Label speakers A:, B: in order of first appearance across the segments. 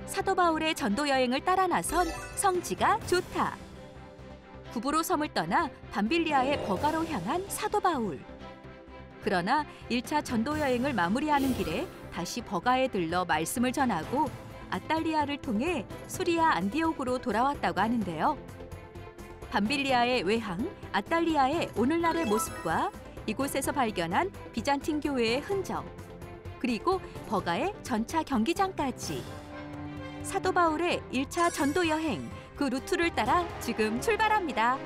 A: 사도 바울의 전도 여행을 따라 나선 성지가 좋다. 구브로 섬을 떠나 밤빌리아의 버가로 향한 사도 바울. 그러나 1차 전도 여행을 마무리하는 길에 다시 버가에 들러 말씀을 전하고 아탈리아를 통해 수리아 안디옥으로 돌아왔다고 하는데요. 밤빌리아의 외항, 아탈리아의 오늘날의 모습과 이곳에서 발견한 비잔틴 교회의 흔적, 그리고 버가의 전차 경기장까지. 사도 바울의 1차 전도 여행, 그 루트를 따라 지금 출발합니다.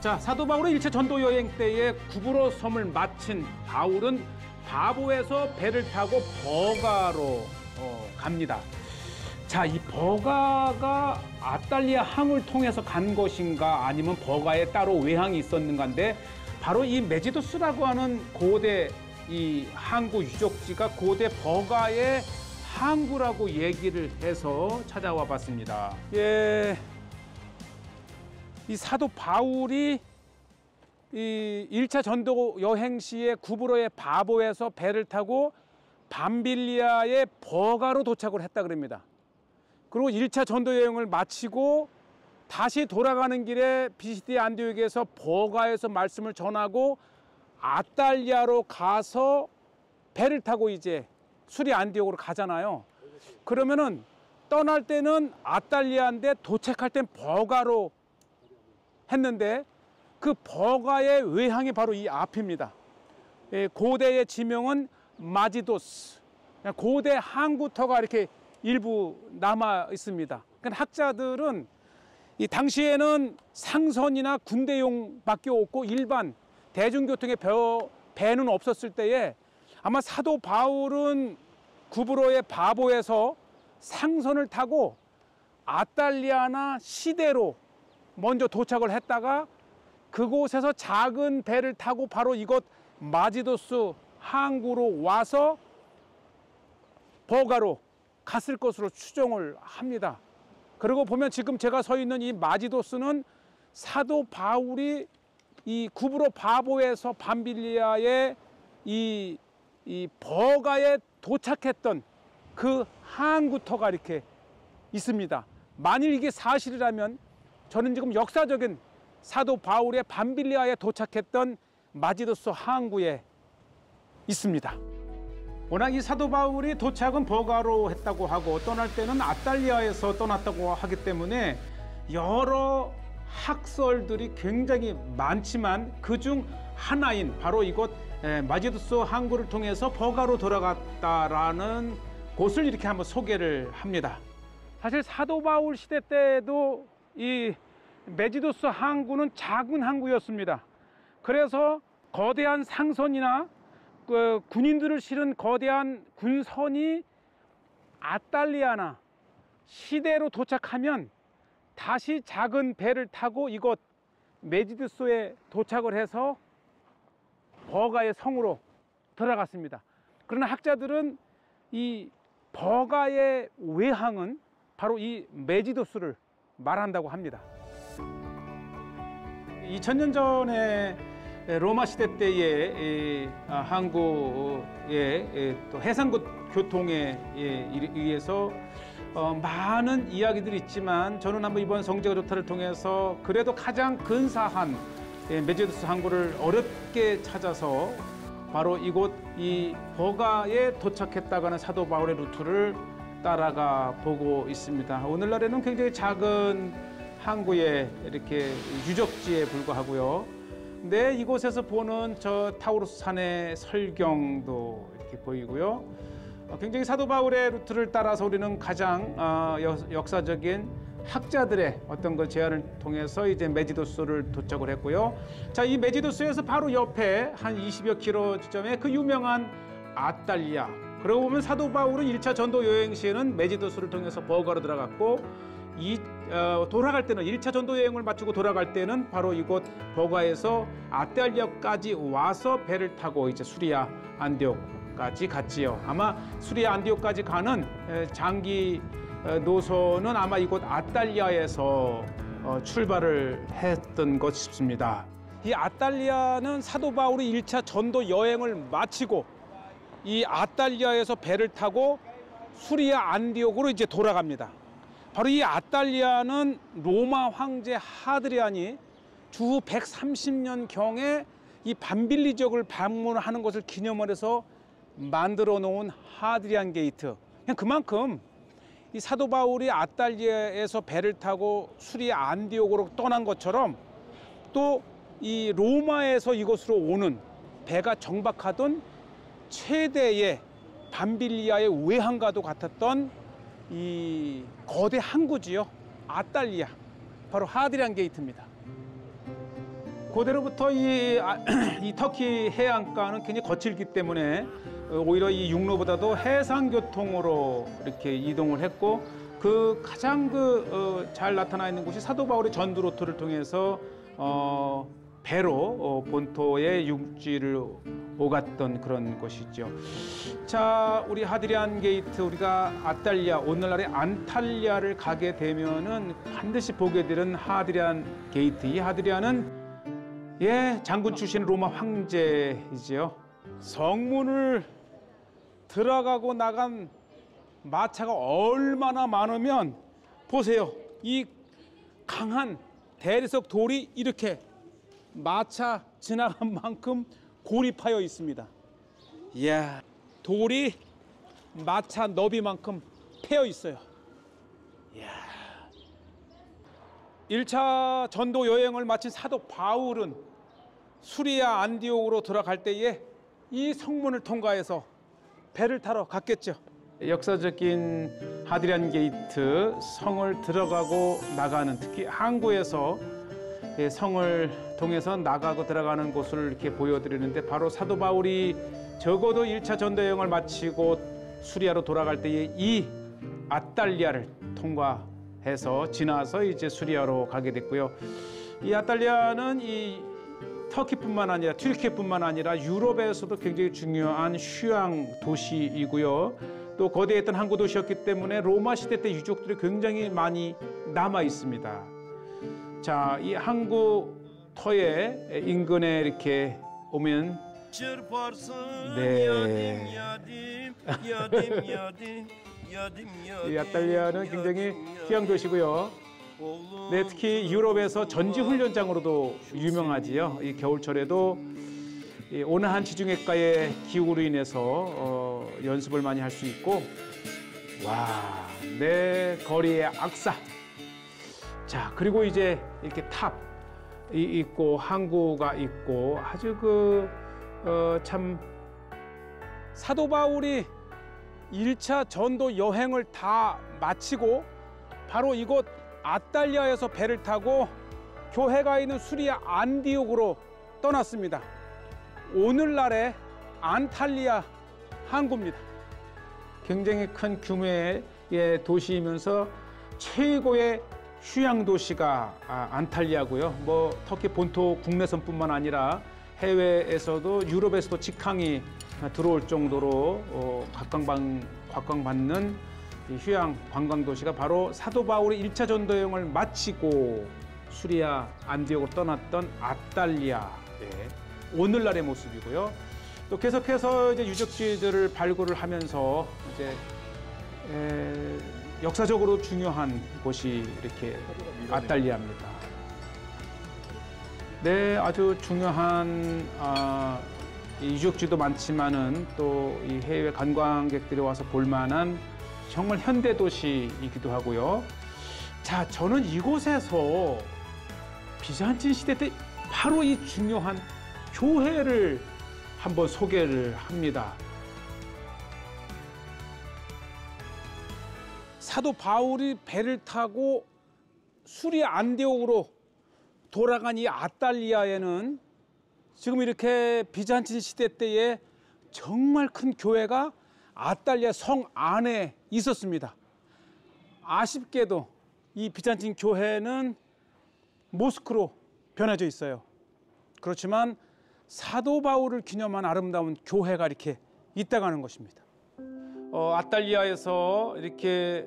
B: 자, 사도 바울의 1차 전도 여행 때에 구브로 섬을 마친 바울은 바보에서 배를 타고 버가로 갑니다. 자, 이 버가가 아탈리아 항을 통해서 간 것인가 아니면 버가에 따로 외항이 있었는가인데, 바로 이 메지도스라고 하는 고대 이 항구 유적지가 고대 버가의 항구라고 얘기를 해서 찾아와 봤습니다. 예, 이 사도 바울이 이 1차 전도 여행 시에 구브로의 바보에서 배를 타고 밤빌리아의 버가로 도착을 했다 그럽니다. 그리고 1차 전도 여행을 마치고 다시 돌아가는 길에 비시디아 안디옥에서 버가에서 말씀을 전하고 아탈리아로 가서 배를 타고 이제 수리 안디옥으로 가잖아요. 그러면은 떠날 때는 아탈리아인데 도착할 땐 버가로 했는데, 그 버가의 외항이 바로 이 앞입니다. 고대의 지명은 마지도스, 고대 항구터가 이렇게 일부 남아 있습니다. 그러니까 학자들은 이 당시에는 상선이나 군대용밖에 없고 일반 대중교통의 배는 없었을 때에 아마 사도 바울은 구브로의 바보에서 상선을 타고 아탈리아나 시대로 먼저 도착을 했다가 그곳에서 작은 배를 타고 바로 이곳 마지도스 항구로 와서 버가로 갔을 것으로 추정을 합니다. 그리고 보면 지금 제가 서 있는 이 마지도스는 사도 바울이 이 구브로 바보에서 밤빌리아의 이 버가에 도착했던 그 항구터가 이렇게 있습니다. 만일 이게 사실이라면 저는 지금 역사적인 사도 바울의 밤빌리아에 도착했던 마지도스 항구에 있습니다. 워낙 이 사도 바울이 도착은 버가로 했다고 하고 떠날 때는 아탈리아에서 떠났다고 하기 때문에 여러 학설들이 굉장히 많지만 그중 하나인 바로 이곳 마지도스 항구를 통해서 버가로 돌아갔다라는 곳을 이렇게 한번 소개를 합니다. 사실 사도 바울 시대 때도 이 메지도스 항구는 작은 항구였습니다. 그래서 거대한 상선이나 그 군인들을 실은 거대한 군선이 아탈리아나 시대로 도착하면 다시 작은 배를 타고 이곳 메지도스에 도착을 해서 버가의 성으로 들어갔습니다. 그러나 학자들은 이 버가의 외항은 바로 이 메지도스를 말한다고 합니다. 2000년 전에 로마 시대 때의 항구의 또 해상 교통에 의해서 많은 이야기들이 있지만 저는 한번 이번 성지가 좋다를 통해서 그래도 가장 근사한 메지도스 항구를 어렵게 찾아서 바로 이곳 이 버가에 도착했다고 하는 사도 바울의 루트를 따라가 보고 있습니다. 오늘날에는 굉장히 작은 항구에 이렇게 유적지에 불과하고요. 근데 이곳에서 보는 저 타우루스 산의 설경도 이렇게 보이고요. 굉장히 사도 바울의 루트를 따라서 우리는 가장 역사적인 학자들의 어떤 그 제안을 통해서 이제 메지도스를 도착을 했고요. 자, 이 메지도스에서 바로 옆에 한 20여 킬로 지점에 그 유명한 아탈리아. 그러고 보면 사도 바울은 1차 전도 여행 시에는 메지도스를 통해서 버가로 들어갔고 돌아갈 때는 1차 전도 여행을 마치고 돌아갈 때는 바로 이곳 버가에서 아탈리아까지 와서 배를 타고 이제 수리아 안디옥까지 갔지요. 아마 수리아 안디옥까지 가는 장기 노선은 아마 이곳 아탈리아에서 출발을 했던 것 싶습니다. 이 아탈리아는 사도 바울이 1차 전도 여행을 마치고 이 아탈리아에서 배를 타고 수리아 안디옥으로 이제 돌아갑니다. 바로 이 아탈리아는 로마 황제 하드리안이 주후 130년 경에 이 밤빌리 지역을 방문하는 것을 기념을 해서 만들어 놓은 하드리안 게이트. 그냥 그만큼 이 사도 바울이 아탈리아에서 배를 타고 수리아 안디옥으로 떠난 것처럼 또 이 로마에서 이곳으로 오는 배가 정박하던 최대의 밤빌리아의 외항과도 같았던 이 거대 항구지요. 아탈리아. 바로 하드리안 게이트입니다. 그대로부터 이 터키 해안가는 굉장히 거칠기 때문에 오히려 이 육로보다도 해상 교통으로 이렇게 이동을 했고 그 가장 잘 나타나 있는 곳이 사도 바울의 전도 루트를 통해서 배로 본토의 육지를 오갔던 그런 것이죠. 자, 우리 하드리안 게이트, 우리가 아탈리아, 오늘날의 안탈리아를 가게 되면은 반드시 보게 되는 하드리안 게이트. 이 하드리안은 장군 출신 로마 황제이지요. 성문을 들어가고 나간 마차가 얼마나 많으면 보세요. 이 강한 대리석 돌이 이렇게 마차 지나간 만큼 골이 파여 있습니다. 이야, 돌이 마차 너비만큼 패여 있어요. 이야. 1차 전도 여행을 마친 사도 바울은 수리아 안디옥으로 들어갈 때에 이 성문을 통과해서 배를 타러 갔겠죠. 역사적인 하드리안 게이트, 성을 들어가고 나가는, 특히 항구에서 성을 통해서 나가고 들어가는 곳을 이렇게 보여드리는데, 바로 사도 바울이 적어도 1차 전도 여행을 마치고 수리아로 돌아갈 때에 이 아탈리아를 통과해서 지나서 이제 수리아로 가게 됐고요. 이 아탈리아는 이 터키뿐만 아니라 튀르키예뿐만 아니라 유럽에서도 굉장히 중요한 휴양 도시이고요. 또 거대했던 항구 도시였기 때문에 로마 시대 때 유적들이 굉장히 많이 남아 있습니다. 자, 이 항구 터에 인근에 이렇게 오면 이 아탈리아는 굉장히 휴양 도시고요. 네, 특히 유럽에서 전지 훈련장으로도 유명하지요. 이 겨울철에도 이 온화한 지중해가의 기후로 인해서 연습을 많이 할 수 있고, 와, 내 거리의 악사. 자, 그리고 이제 이렇게 탑이 있고 항구가 있고 아주 참 사도 바울이 1차 전도 여행을 다 마치고 바로 이곳 아탈리아에서 배를 타고 교회가 있는 수리아 안디옥으로 떠났습니다. 오늘날의 안탈리아 항구입니다. 굉장히 큰 규모의 도시이면서 최고의 휴양 도시가 안탈리아고요. 뭐 터키 본토 국내선뿐만 아니라 해외에서도 유럽에서도 직항이 들어올 정도로 각광받는 휴양 관광 도시가 바로 사도 바울이 1차 전도 여행을 마치고 수리아 안디옥으로 떠났던 아탈리아. 오늘날의 모습이고요. 또 계속해서 이제 유적지들을 발굴을 하면서 이제 역사적으로 중요한 곳이 이렇게 아탈리아입니다. 네, 아주 중요한 이 유적지도 많지만은 또 이 해외 관광객들이 와서 볼만한 정말 현대 도시이기도 하고요. 자, 저는 이곳에서 비잔틴 시대 때 바로 이 중요한 교회를 한번 소개를 합니다. 사도 바울이 배를 타고 수리아 안디옥으로 돌아간 이 아탈리아에는 지금 이렇게 비잔틴 시대 때에 정말 큰 교회가 아탈리아 성 안에 있었습니다. 아쉽게도 이 비잔틴 교회는 모스크로 변해져 있어요. 그렇지만 사도 바울을 기념한 아름다운 교회가 이렇게 있다고 하는 것입니다. 아탈리아에서 이렇게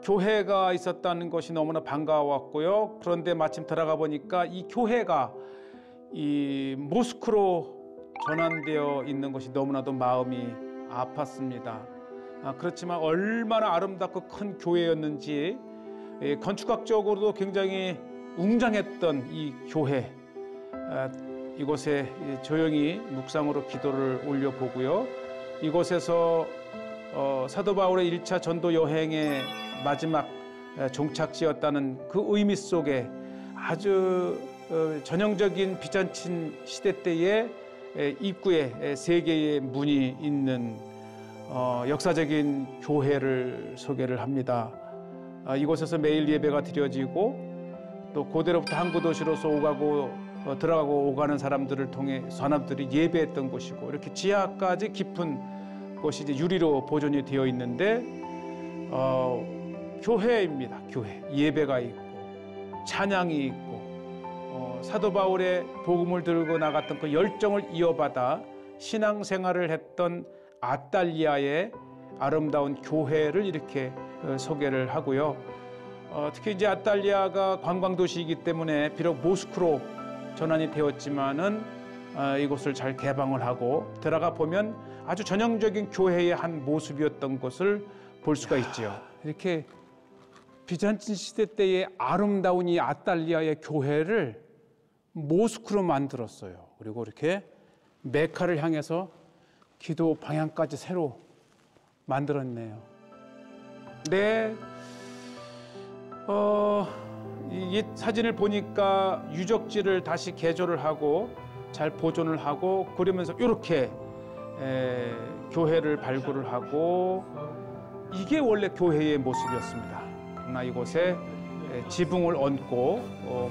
B: 교회가 있었다는 것이 너무나 반가웠고요. 그런데 마침 들어가 보니까 이 교회가 이 모스크로 전환되어 있는 것이 너무나도 마음이 아팠습니다. 그렇지만 얼마나 아름답고 큰 교회였는지 건축학적으로도 굉장히 웅장했던 이 교회, 이곳에 조용히 묵상으로 기도를 올려보고요. 이곳에서 사도 바울의 1차 전도 여행의 마지막 종착지였다는 그 의미 속에 아주 전형적인 비잔틴 시대 때의 입구에 세 개의 문이 있는 역사적인 교회를 소개를 합니다. 이곳에서 매일 예배가 드려지고 또 고대로부터 항구 도시로서 들어가고 오가는 사람들이 예배했던 곳이고, 이렇게 지하까지 깊은 곳이 이제 유리로 보존이 되어 있는데 교회입니다. 교회. 예배가 있고 찬양이 있고 사도 바울의 복음을 들고 나갔던 그 열정을 이어받아 신앙생활을 했던 아달리아의 아름다운 교회를 이렇게 소개를 하고요. 특히 이제 아달리아가 관광도시이기 때문에 비록 모스크로 전환이 되었지만은 이곳을 잘 개방을 하고 들어가 보면 아주 전형적인 교회의 한 모습이었던 것을 볼 수가 있지요. 이렇게 비잔틴 시대 때의 아름다운 이 아달리아의 교회를 모스크로 만들었어요. 그리고 이렇게 메카를 향해서 기도 방향까지 새로 만들었네요. 네, 이 사진을 보니까 유적지를 다시 개조를 하고 잘 보존을 하고 그러면서 이렇게 교회를 발굴을 하고, 이게 원래 교회의 모습이었습니다. 그러나 이곳에 지붕을 얹고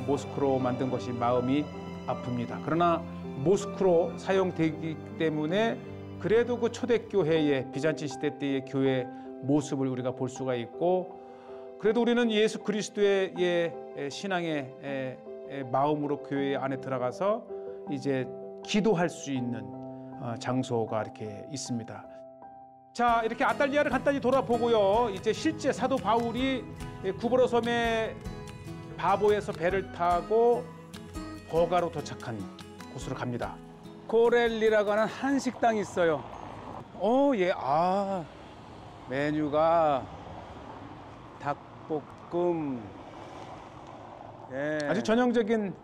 B: 모스크로 만든 것이 마음이 아픕니다. 그러나 모스크로 사용되기 때문에 그래도 그 초대교회의 비잔틴 시대 때의 교회 모습을 우리가 볼 수가 있고, 그래도 우리는 예수 그리스도의 신앙의 마음으로 교회 안에 들어가서 이제 기도할 수 있는 장소가 이렇게 있습니다. 자, 이렇게 아달리아를 간단히 돌아보고요. 이제 실제 사도 바울이 구브로 섬의 바보에서 배를 타고 버가로 도착한 곳으로 갑니다. 코렐리라고 하는 한식당이 있어요. 예, 메뉴가 닭볶음, 예. 아주 전형적인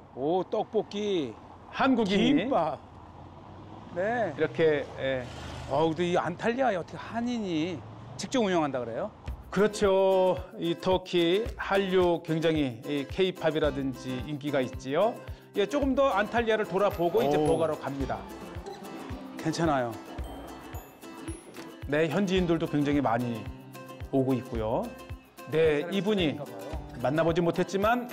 B: 떡볶이, 한국인 김밥, 네, 이렇게. 근데 이 안탈리아에 어떻게 한인이 직접 운영한다 그래요? 그렇죠. 이 터키 한류 굉장히 K-팝이라든지 인기가 있지요. 조금 더 안탈리아를 돌아보고 이제 버가로 갑니다. 괜찮아요. 네, 현지인들도 굉장히 많이 오고 있고요. 네, 이분이 만나보지 못했지만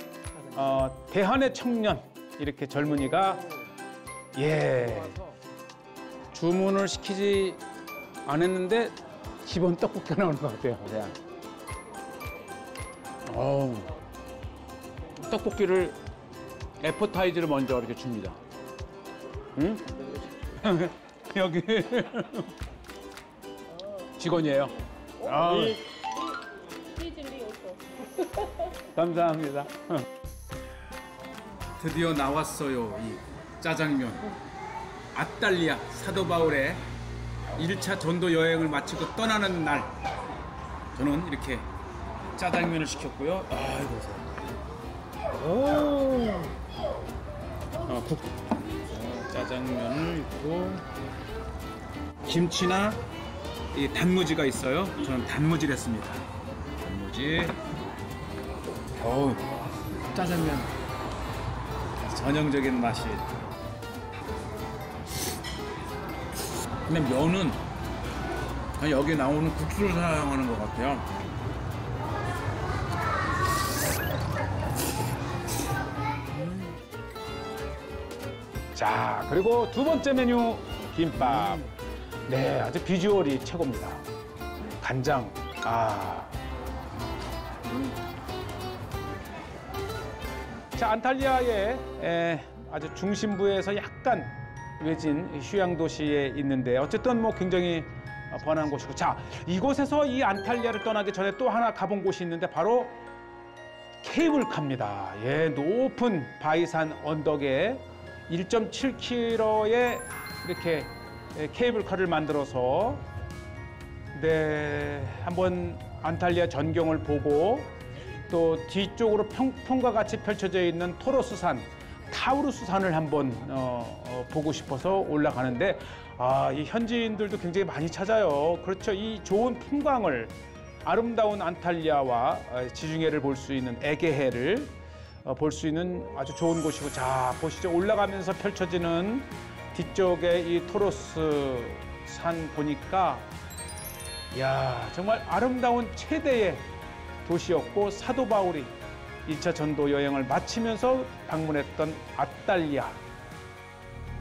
B: 대한의 청년, 이렇게 젊은이가 주문을 시키지 않았는데 기본 떡볶이가 나오는 것 같아요. 떡볶이를 애포타이즈를 먼저 이렇게 줍니다. 응? 여기 직원이에요. 감사합니다. 드디어 나왔어요. 이 짜장면. 아달리아 사도 바울의 1차 전도 여행을 마치고 떠나는 날, 저는 이렇게 짜장면을 시켰고요. 이거 보세요. 짜장면을 있고 김치나 이 단무지가 있어요. 저는 단무지를 했습니다. 단무지. 짜장면 전형적인 맛이. 근데 면은 여기 나오는 국수를 사용하는 것 같아요. 자, 그리고 두 번째 메뉴 김밥. 네, 아주 비주얼이 최고입니다. 간장. 자, 안탈리아의 아주 중심부에서 약간 외진 휴양 도시에 있는데 어쨌든 뭐 굉장히 번화한 곳이고, 자, 이곳에서 이 안탈리아를 떠나기 전에 또 하나 가본 곳이 있는데 바로 케이블카입니다. 높은 바위산 언덕에 1.7km의 이렇게 케이블카를 만들어서 네, 한번 안탈리아 전경을 보고 또 뒤쪽으로 평풍과 같이 펼쳐져 있는 토로스산, 타우루스산을 한번 보고 싶어서 올라가는데 이 현지인들도 굉장히 많이 찾아요. 그렇죠. 이 좋은 풍광을 아름다운 안탈리아와 지중해를 볼 수 있는 에게해를 볼 수 있는 아주 좋은 곳이고 자 보시죠. 올라가면서 펼쳐지는 뒤쪽에 이 토로스 산 보니까 야 정말 아름다운 최대의 도시였고 사도 바울이 1차 전도 여행을 마치면서 방문했던 아탈리아.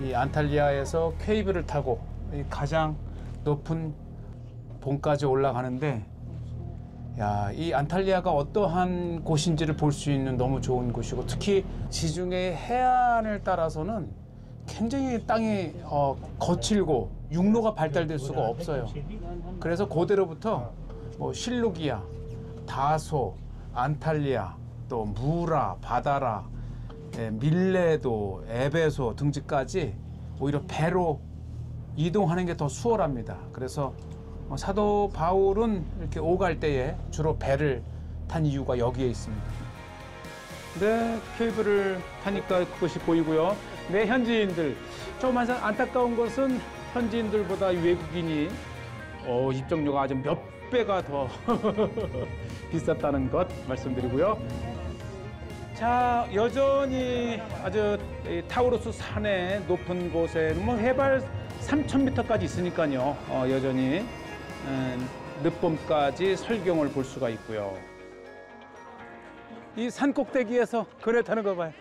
B: 이 안탈리아에서 케이블을 타고 이 가장 높은 봉까지 올라가는데 야, 이 안탈리아가 어떠한 곳인지를 볼 수 있는 너무 좋은 곳이고 특히 지중해 해안을 따라서는 굉장히 땅이 거칠고 육로가 발달될 수가 없어요. 그래서 고대로부터 뭐 실루기아, 다소, 안탈리아, 또 무라, 바다라, 밀레도, 에베소 등지까지 오히려 배로 이동하는 게 더 수월합니다. 그래서 사도 바울은 이렇게 오갈 때에 주로 배를 탄 이유가 여기에 있습니다. 네, 케이블을 타니까 그것이 보이고요. 네, 현지인들. 좀 항상 안타까운 것은 현지인들보다 외국인이 입장료가 아주 몇 배가 더 비쌌다는 것 말씀드리고요. 자, 여전히 아주 타우루스 산의 높은 곳에 뭐 해발 3,000m까지 있으니까요. 여전히 늦봄까지 설경을 볼 수가 있고요. 이 산 꼭대기에서 그네 타는 거 봐요.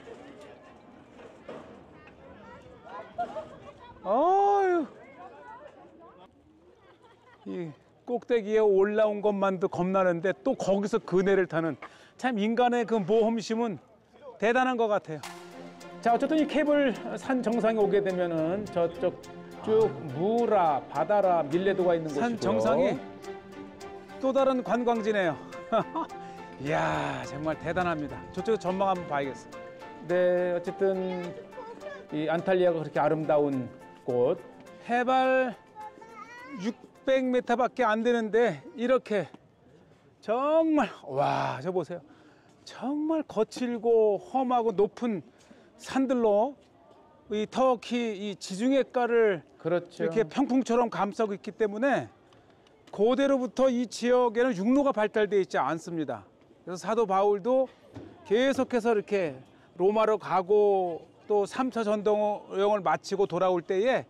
B: 어휴. 이 꼭대기에 올라온 것만도 겁나는데 또 거기서 그네를 타는 참 인간의 그 모험심은 대단한 것 같아요. 자, 어쨌든 이 케이블 산 정상에 오게 되면은 저쪽 쭉 무라, 바다라, 밀레도가 있는 곳이고요. 산 정상이 또 다른 관광지네요. 이야, 정말 대단합니다. 저쪽 전망 한번 봐야겠어요. 네, 어쨌든 이 안탈리아가 그렇게 아름다운 곳, 해발 600m밖에 안 되는데 이렇게 정말 와, 저 보세요. 정말 거칠고 험하고 높은 산들로 이 터키 이 지중해가를 그렇죠. 이렇게 평풍처럼 감싸고 있기 때문에 고대로부터 이 지역에는 육로가 발달되어 있지 않습니다. 그래서 사도 바울도 계속해서 이렇게 로마로 가고 또 3차 전도 여행을 마치고 돌아올 때에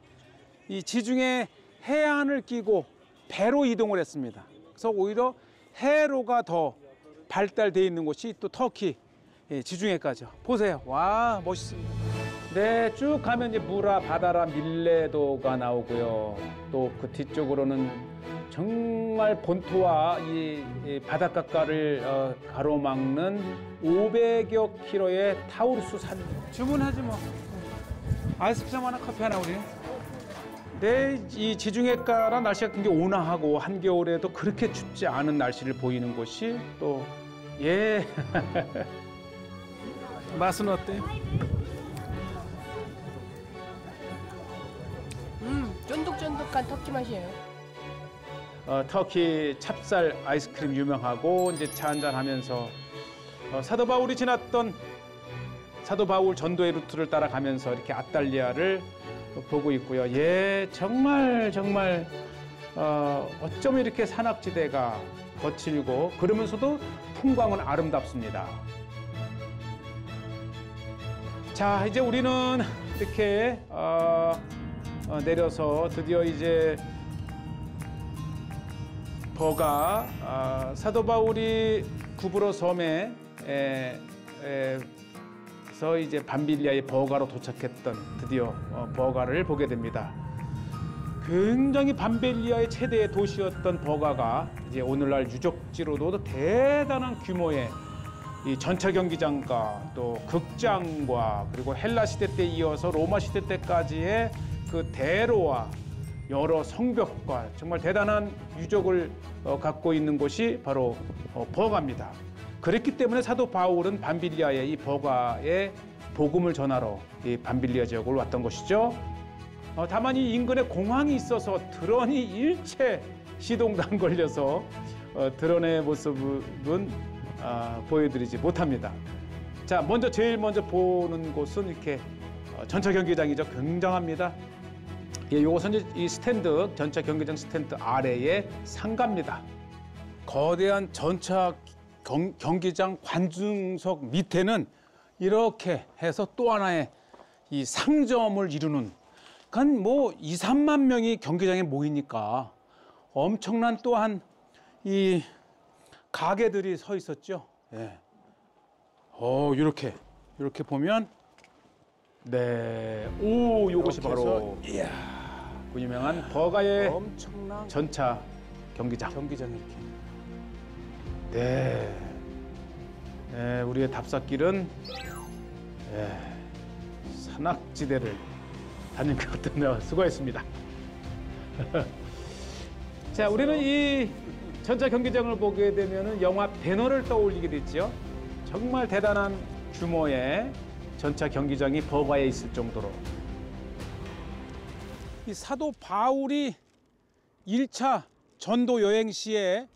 B: 이 지중해 해안을 끼고 배로 이동을 했습니다. 그래서 오히려 해로가 더 발달되어 있는 곳이 또 터키 지중해가죠. 보세요. 와, 멋있습니다. 네, 쭉 가면 이제 무라, 바다라, 밀레도가 나오고요. 또 그 뒤쪽으로는 정말 본토와 이 바닷가를 가로막는 500여 킬로의 타우루스 산. 주문하지 뭐. 아이스크림 하나, 커피 하나 우리. 네, 이 지중해가라 날씨가 굉장히 온화하고 한겨울에도 그렇게 춥지 않은 날씨를 보이는 곳이 또 예. 맛은 어때요?
C: 쫀득쫀득한 터키 맛이에요.
B: 터키 찹쌀 아이스크림 유명하고 이제 차 한잔 하면서 사도 바울이 지났던 사도 바울 전도의 루트를 따라가면서 이렇게 아탈리아를 보고 있고요. 예, 정말 어쩜 이렇게 산악지대가 거칠고 그러면서도 풍광은 아름답습니다. 자, 이제 우리는 이렇게 내려서 드디어 이제 버가 사도 바울이 구브로 섬에 서 이제 밤빌리아의 버가로 도착했던 드디어 버가를 보게 됩니다. 굉장히 밤빌리아의 최대의 도시였던 버가가 이제 오늘날 유적지로도 대단한 규모의 이 전차 경기장과 또 극장과 그리고 헬라 시대 때 이어서 로마 시대 때까지의 그 대로와 여러 성벽과 정말 대단한 유적을 갖고 있는 곳이 바로 버가입니다. 그랬기 때문에 사도 바울은 밤빌리아의 이 버가의 복음을 전하러 이 밤빌리아 지역을 왔던 것이죠. 다만 이 인근에 공항이 있어서 드론이 일체 시동도 안 걸려서 드론의 모습은 보여드리지 못합니다. 자, 제일 먼저 보는 곳은 이렇게 전차 경기장이죠. 굉장합니다. 예, 요것은 이제 이 스탠드, 전차 경기장 스탠드 아래의 상가입니다. 거대한 전차 경기장 관중석 밑에는 이렇게 해서 또 하나의 이 상점을 이루는, 한 뭐 2, 3만 명이 경기장에 모이니까 엄청난 또한 이 가게들이 서 있었죠. 예. 이렇게 보면, 네, 요것이 바로, 이야, 그 유명한 버가의
C: 엄청난
B: 전차 경기장.
C: 경기장이 이렇게.
B: 네. 네, 우리의 답사길은 산악지대를 다닌 것 같은데요. 수고했습니다. 자, 우리는 이 전차 경기장을 보게 되면은 영화 배너를 떠올리게 됐죠. 정말 대단한 규모의 전차 경기장이 버가에 있을 정도로. 이 사도 바울이 1차 전도 여행 시에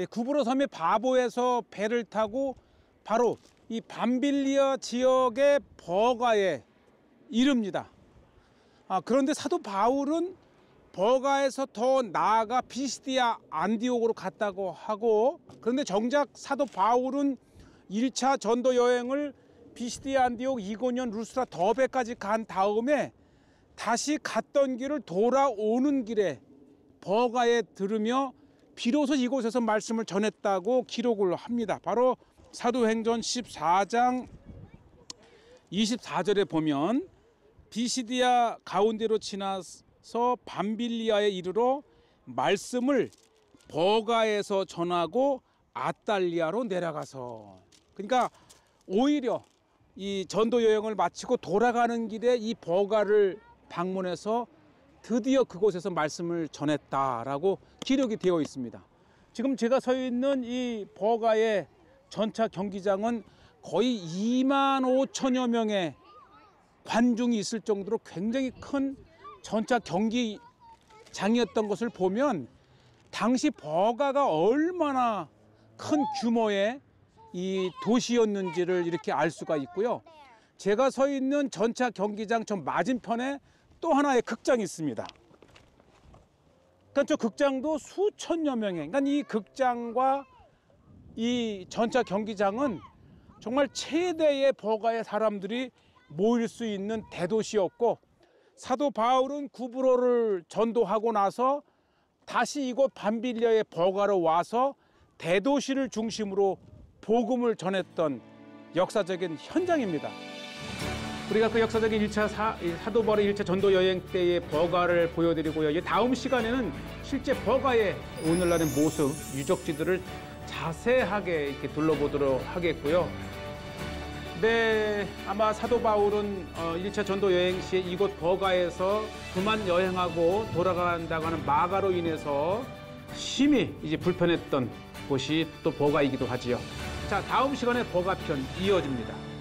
B: 구브로 섬의 바보에서 배를 타고 바로 이 밤빌리아 지역의 버가에 이릅니다. 그런데 사도 바울은 버가에서 더 나아가 피시디아 안디옥으로 갔다고 하고, 그런데 정작 사도 바울은 1차 전도 여행을 피시디아 안디옥, 이고니온, 루스라, 더베까지 간 다음에 다시 갔던 길을 돌아오는 길에 버가에 들으며 비로소 이곳에서 말씀을 전했다고 기록을 합니다. 바로 사도행전 14장 24절에 보면 비시디아 가운데로 지나서 밤빌리아에 이르러 말씀을 버가에서 전하고 아달리아로 내려가서, 그러니까 오히려 이 전도 여행을 마치고 돌아가는 길에 이 버가를 방문해서 드디어 그곳에서 말씀을 전했다라고 기록이 되어 있습니다. 지금 제가 서 있는 이 버가의 전차 경기장은 거의 2만 5천여 명의 관중이 있을 정도로 굉장히 큰 전차 경기장이었던 것을 보면 당시 버가가 얼마나 큰 규모의 이 도시였는지를 이렇게 알 수가 있고요. 제가 서 있는 전차 경기장 저 맞은편에 또 하나의 극장이 있습니다. 그러니까 저 극장도 수천여 명의, 그러니까 이 극장과 이 전차 경기장은 정말 최대의 버가의 사람들이 모일 수 있는 대도시였고, 사도 바울은 구브로를 전도하고 나서 다시 이곳 밤빌리아의 버가로 와서 대도시를 중심으로 복음을 전했던 역사적인 현장입니다. 우리가 그 역사적인 사도 바울의 1차 전도 여행 때의 버가를 보여드리고요. 다음 시간에는 실제 버가의 오늘날의 모습, 유적지들을 자세하게 이렇게 둘러보도록 하겠고요. 네, 아마 사도 바울은 1차 전도 여행 시에 이곳 버가에서 그만 여행하고 돌아간다고 하는 마가로 인해서 심히 이제 불편했던 곳이 또 버가이기도 하지요. 자, 다음 시간에 버가 편 이어집니다.